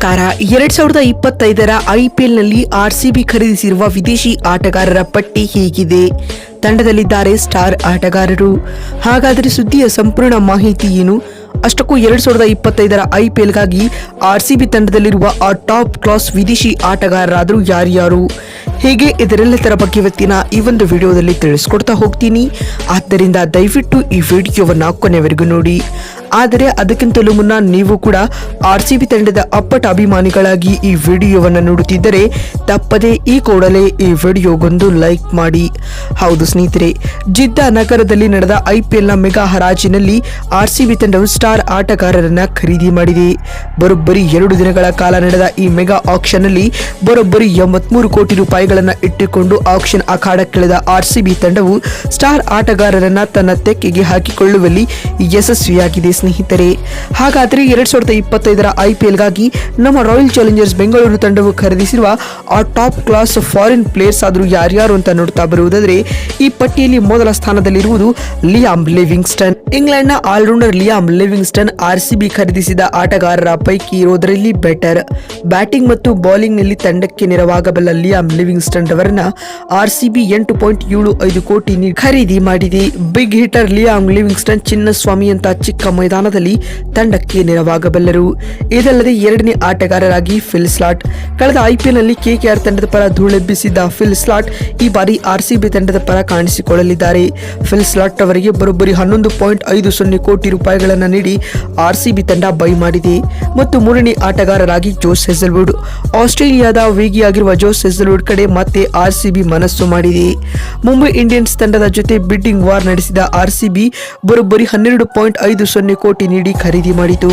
ನಮಸ್ಕಾರ. 2025ರ ಐಪಿಎಲ್ನಲ್ಲಿ ಆರ್ಸಿಬಿ ಖರೀದಿಸಿರುವ ವಿದೇಶಿ ಆಟಗಾರರ ಪಟ್ಟಿ ಹೀಗಿದೆ. ತಂಡದಲ್ಲಿದ್ದಾರೆ ಸ್ಟಾರ್ ಆಟಗಾರರು. ಹಾಗಾದರೆ ಸುದ್ದಿಯ ಸಂಪೂರ್ಣ ಮಾಹಿತಿ ಏನು? ಅಷ್ಟಕ್ಕೂ 2025ರ ಐಪಿಎಲ್ಗಾಗಿ ಆರ್ಸಿಬಿ ತಂಡದಲ್ಲಿರುವ ಆ ಟಾಪ್ ಕ್ಲಾಸ್ ವಿದೇಶಿ ಆಟಗಾರರಾದರೂ ಯಾರ್ಯಾರು, ಹೇಗೆ ಇದರೆಲ್ಲದರ ಬಗ್ಗೆ ಇವತ್ತಿನ ಈ ಒಂದು ವಿಡಿಯೋದಲ್ಲಿ ತಿಳಿಸ್ಕೊಡ್ತಾ ಹೋಗ್ತೀನಿ. ಆದ್ದರಿಂದ ದಯವಿಟ್ಟು ಈ ವಿಡಿಯೋವನ್ನು ಕೊನೆವರೆಗೂ ನೋಡಿ. ಆದರೆ ಅದಕ್ಕಿಂತಲೂ ಮುನ್ನ ನೀವು ಕೂಡ ಆರ್ಸಿಬಿ ತಂಡದ ಅಪ್ಪಟ ಅಭಿಮಾನಿಗಳಾಗಿ ಈ ವಿಡಿಯೋವನ್ನು ನೋಡುತ್ತಿದ್ದರೆ ತಪ್ಪದೇ ಈ ಕೂಡಲೇ ಈ ವಿಡಿಯೋಗೊಂದು ಲೈಕ್ ಮಾಡಿ. ಹೌದು ಸ್ನೇಹಿತರೆ, ಜಿದ್ದಾ ನಗರದಲ್ಲಿ ನಡೆದ ಐಪಿಎಲ್ನ ಮೆಗಾ ಹರಾಜಿನಲ್ಲಿ ಆರ್ಸಿಬಿ ತಂಡವು ಸ್ಟಾರ್ ಆಟಗಾರರನ್ನ ಖರೀದಿ ಮಾಡಿದೆ. ಬರೋಬ್ಬರಿ 2 ದಿನಗಳ ಕಾಲ ನಡೆದ ಈ ಮೆಗಾ ಆಕ್ಷನ್ ನಲ್ಲಿ ಬರೋಬ್ಬರಿ 83 ಕೋಟಿ ರೂಪಾಯಿಗಳನ್ನ ಇಟ್ಟುಕೊಂಡು ಆಕ್ಷನ್ ಅಖಾಡಕ್ಕಿಳಿದ ಆರ್ಸಿಬಿ ತಂಡವು ಸ್ಟಾರ್ ಆಟಗಾರರನ್ನ ತನ್ನ ತೆಕ್ಕೆಗೆ ಹಾಕಿಕೊಳ್ಳುವಲ್ಲಿ ಯಶಸ್ವಿಯಾಗಿದೆ ಸ್ನೇಹಿತರೆ. ಹಾಗಾದರೆ 2025ರ ಐಪಿಎಲ್ಗಾಗಿ ನಮ್ಮ ರಾಯಲ್ ಚಾಲೆಂಜರ್ಸ್ ಬೆಂಗಳೂರು ತಂಡವು ಖರೀದಿಸಿರುವ ಆ ಟಾಪ್ ಕ್ಲಾಸ್ ಫಾರಿನ್ ಪ್ಲೇಯರ್ಸ್ ಆದರೂ ಯಾರ್ಯಾರು ಅಂತ ನೋಡ್ತಾ ಬರುವುದಾದರೆ, ಈ ಪಟ್ಟಿಯಲ್ಲಿ ಮೊದಲ ಸ್ಥಾನದಲ್ಲಿರುವುದು ಲಿಯಾಮ್ ಲಿವಿಂಗ್ಸ್ಟನ್. ಇಂಗ್ಲೆಂಡ್ನ ಆಲ್ರೌಂಡರ್ ಲಿಯಾಮ್ ಲಿವಿಂಗ್ಸ್ಟನ್ ಆರ್ಸಿಬಿ ಖರೀದಿಸಿದ ಆಟಗಾರರ ಪೈಕಿ ಇರೋದರಲ್ಲಿ ಬೆಟರ್. ಬ್ಯಾಟಿಂಗ್ ಮತ್ತು ಬೌಲಿಂಗ್ ನಲ್ಲಿ ತಂಡಕ್ಕೆ ನೆರವಾಗಬಲ್ಲ ಲಿಯಾಮ್ ಲಿವಿಂಗ್ಸ್ಟನ್ ರವರನ್ನ ಆರ್ಸಿಬಿ 8.75 ಕೋಟಿ ಖರೀದಿ ಮಾಡಿದೆ. Big hitter Liam Livingstone Chinnaswamy ಅಂತ ಚಿಕ್ಕ ಮೈದಾನದಲ್ಲಿ ತಂಡಕ್ಕೆ ನೆರವಾಗಬಲ್ಲರು. ಇದಲ್ಲದೆ ಎರಡನೇ ಆಟಗಾರರಾಗಿ ಫಿಲ್ ಸ್ಲಾಟ್. ಕಳೆದ ಐಪಿಎಲ್ ನಲ್ಲಿ ಕೆಕೆಆರ್ ತಂಡದ ಪರ ಧೂಳೆಬ್ಬಿಸಿದ್ದ ಫಿಲ್ ಸ್ಲಾಟ್ ಈ ಬಾರಿ ಆರ್ಸಿಬಿ ತಂಡದ ಪರ ಕಾಣಿಸಿಕೊಳ್ಳಲಿದ್ದಾರೆ. ಫಿಲ್ ಸ್ಲಾಟ್ ಅವರಿಗೆ ಬರೋಬ್ಬರಿ 11.50 ಕೋಟಿ ರೂಪಾಯಿಗಳನ್ನು ನೀಡಿ ಆರ್ಸಿಬಿ ತಂಡ ಬೈ ಮಾಡಿದೆ. ಮತ್ತು ಮೂರನೇ ಆಟಗಾರರಾಗಿ ಜೋಸ್ ಹೆಜಲ್ವುಡ್. ಆಸ್ಟ್ರೇಲಿಯಾದ ವೇಗಿಯಾಗಿರುವ ಜೋಸ್ ಹೆಜಲ್ವುಡ್ ಕಡೆ ಮತ್ತೆ ಆರ್ಸಿಬಿ ಮನಸ್ಸು ಮಾಡಿದೆ. ಮುಂಬೈ ಇಂಡಿಯನ್ಸ್ ತಂಡದ ಜೊತೆ ಬಿಡ್ಡಿಂಗ್ ವಾರ್ ನಡೆಸಿದ ಆರ್ಸಿಬಿ ಬರೋಬ್ಬರಿ 12.50 ಕೋಟಿ ನೀಡಿ ಖರೀದಿ ಮಾಡಿತು.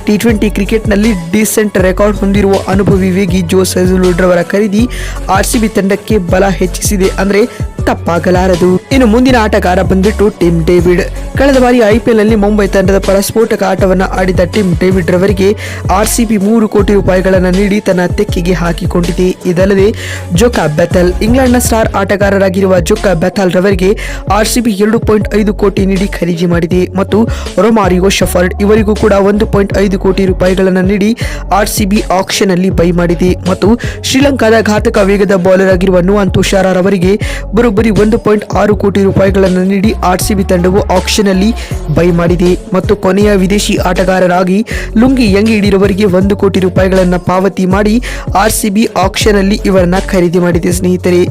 ಟಿ20 ಕ್ರಿಕೆಟ್ನಲ್ಲಿ ಡೀಸೆಂಟ್ ರೆಕಾರ್ಡ್ ಹೊಂದಿರುವ ಅನುಭವಿ ವೇಗಿ ಜೋಸ್ ಹೆಜಲ್ವುಡ್ ರವರ ಖರೀದಿ ಆರ್ಸಿಬಿ ತಂಡಕ್ಕೆ ಬಲ ಹೆಚ್ಚಿಸಿದೆ ಅಂದ್ರೆ ತಪ್ಪಾಗಲಾರದು. ಇನ್ನು ಮುಂದಿನ ಆಟಗಾರ ಬಂದ್ಬಿಟ್ಟು ಟಿಮ್ ಡೇವಿಡ್. ಕಳೆದ ಬಾರಿ ಐಪಿಎಲ್ ನಲ್ಲಿ ಮುಂಬೈ ತಂಡದ ಪರ ಸ್ಫೋಟಕ ಆಟವನ್ನು ಆಡಿದ ಟಿಮ್ ಡೇವಿಡ್ ರವರಿಗೆ ಆರ್ಸಿಬಿ 3 ಕೋಟಿ ರೂಪಾಯಿಗಳನ್ನು ನೀಡಿ ತನ್ನ ತೆಕ್ಕೆಗೆ ಹಾಕಿಕೊಂಡಿದೆ. ಇದಲ್ಲದೆ ಜೋಕಾ ಬೆಥೆಲ್. ಇಂಗ್ಲೆಂಡ್ನ ಸ್ಟಾರ್ ಆಟಗಾರರಾಗಿರುವ ಜೋಕಾ ಬೆಥೆಲ್ ರವರಿಗೆ ಆರ್ಸಿಬಿ 2.5 ಕೋಟಿ ನೀಡಿ ಖರೀದಿ ಮಾಡಿದೆ. ಮತ್ತು ರೊಮಾರಿಯೋ ಶಫರ್ಡ್ ಇವರಿಗೂ ಕೂಡ 1.5 ಕೋಟಿ ರೂಪಾಯಿಗಳನ್ನು ನೀಡಿ ಆರ್ಸಿಬಿ ಆಕ್ಷನ್ ಅಲ್ಲಿ ಬೈ ಮಾಡಿದೆ. ಮತ್ತು ಶ್ರೀಲಂಕಾದ ಘಾತಕ ವೇಗದ ಬೌಲರ್ ಆಗಿರುವ ನುವಾನ್ ತುಷಾರ ರವರಿಗೆ ಬರೋಬ್ಬರಿ 1.6 ಕೋಟಿ ರೂಪಾಯಿಗಳನ್ನು ನೀಡಿ ಆರ್ಸಿಬಿ ತಂಡವು ಆಕ್ಷನ್ ಅಲ್ಲಿ ಬೈ ಮಾಡಿದೆ. ಮತ್ತು ಕೊನೆಯ ವಿದೇಶಿ ಆಟಗಾರರಾಗಿ ಲುಂಗಿ ಯಂಗಿಡಿರವರಿಗೆ 1 ಕೋಟಿ ರೂಪಾಯಿಗಳನ್ನು ಪಾವತಿ ಮಾಡಿ ಆರ್ಸಿಬಿ ಆಕ್ಷನ್ ಅಲ್ಲಿ ಇವರನ್ನ ಖರೀದಿ ಮಾಡಿದೆ ಸ್ನೇಹಿತರೆ.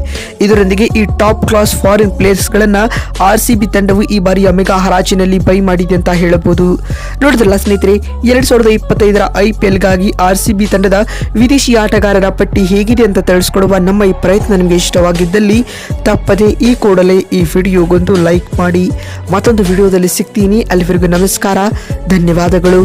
ಇದರೊಂದಿಗೆ ಈ ಟಾಪ್ ಕ್ಲಾಸ್ ಫಾರಿನ್ ಪ್ಲೇಯರ್ಸ್ ಗಳನ್ನ ಆರ್ಸಿಬಿ ತಂಡವು ಈ ಬಾರಿಯ ಮೆಗಾ ಹರಾಜಿನಲ್ಲಿ ಬೈ ಮಾಡಿದೆ ಅಂತ ಹೇಳಬಹುದು. ನೋಡಿದ್ರಲ್ಲ ಸ್ನೇಹಿತರೆ, 2025ರ ಐಪಿಎಲ್ಗಾಗಿ ಆರ್ಸಿಬಿ ತಂಡದ ವಿದೇಶಿ ಆಟಗಾರರ ಪಟ್ಟಿ ಹೇಗಿದೆ ಅಂತ ತಿಳಿಸ್ಕೊಡುವ ನಮ್ಮ ಈ ಪ್ರಯತ್ನ ನಿಮಗೆ ಇಷ್ಟವಾಗಿದ್ದಲ್ಲಿ ತಪ್ಪದೆ ಈ ಕೂಡಲೇ ಈ ವಿಡಿಯೋಗೊಂದು ಲೈಕ್ ಮಾಡಿ. ಮತ್ತೊಂದು ವಿಡಿಯೋದಲ್ಲಿ ಸಿಗ್ತೀನಿ. ಅಲ್ಲಿವರೆಗೂ ನಮಸ್ಕಾರ, ಧನ್ಯವಾದಗಳು.